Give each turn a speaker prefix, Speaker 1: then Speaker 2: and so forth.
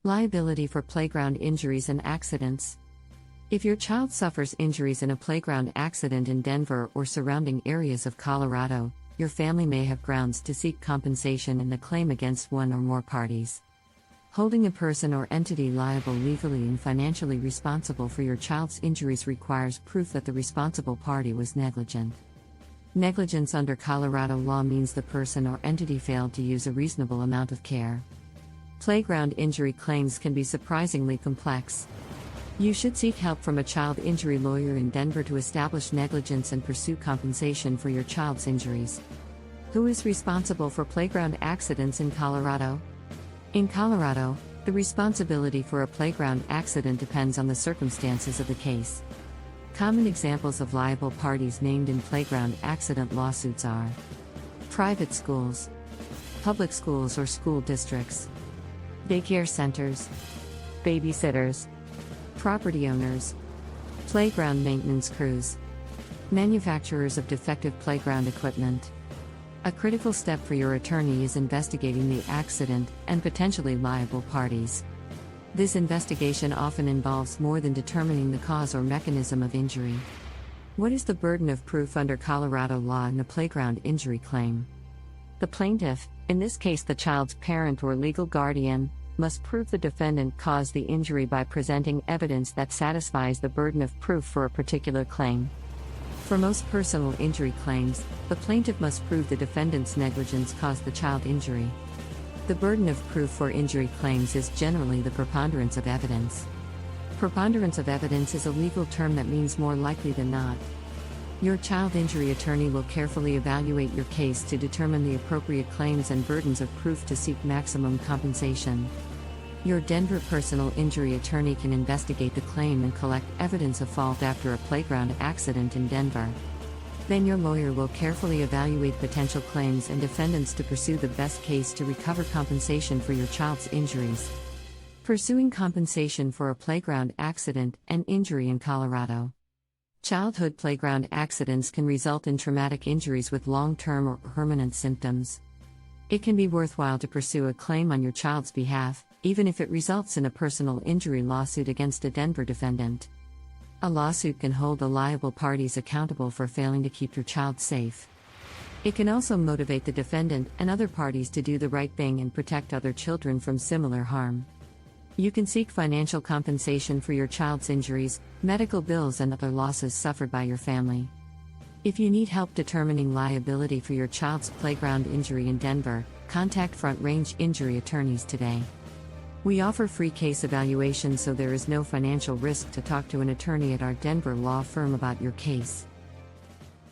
Speaker 1: Liability for playground injuries and accidents. If your child suffers injuries in a playground accident in Denver or surrounding areas of Colorado, your family may have grounds to seek compensation in the claim against one or more parties. Holding a person or entity liable legally and financially responsible for your child's injuries requires proof that the responsible party was negligent. Negligence under Colorado law means the person or entity failed to use a reasonable amount of care. Playground injury claims can be surprisingly complex. You should seek help from a child injury lawyer in Denver to establish negligence and pursue compensation for your child's injuries. Who is responsible for playground accidents in Colorado? In Colorado, the responsibility for a playground accident depends on the circumstances of the case. Common examples of liable parties named in playground accident lawsuits are private schools, public schools or school districts, daycare centers, babysitters, property owners, playground maintenance crews, manufacturers of defective playground equipment. A critical step for your attorney is investigating the accident and potentially liable parties. This investigation often involves more than determining the cause or mechanism of injury. What is the burden of proof under Colorado law in a playground injury claim? The plaintiff, in this case the child's parent or legal guardian, must prove the defendant caused the injury by presenting evidence that satisfies the burden of proof for a particular claim. For most personal injury claims, the plaintiff must prove the defendant's negligence caused the child injury. The burden of proof for injury claims is generally the preponderance of evidence. Preponderance of evidence is a legal term that means more likely than not. Your child injury attorney will carefully evaluate your case to determine the appropriate claims and burdens of proof to seek maximum compensation. Your Denver personal injury attorney can investigate the claim and collect evidence of fault after a playground accident in Denver. Then your lawyer will carefully evaluate potential claims and defendants to pursue the best case to recover compensation for your child's injuries. Pursuing compensation for a playground accident and injury in Colorado. Childhood playground accidents can result in traumatic injuries with long-term or permanent symptoms. It can be worthwhile to pursue a claim on your child's behalf, even if it results in a personal injury lawsuit against a Denver defendant. A lawsuit can hold the liable parties accountable for failing to keep your child safe. It can also motivate the defendant and other parties to do the right thing and protect other children from similar harm. You can seek financial compensation for your child's injuries, medical bills, and other losses suffered by your family. If you need help determining liability for your child's playground injury in Denver, contact Front Range Injury Attorneys today. We offer free case evaluations, so there is no financial risk to talk to an attorney at our Denver law firm about your case.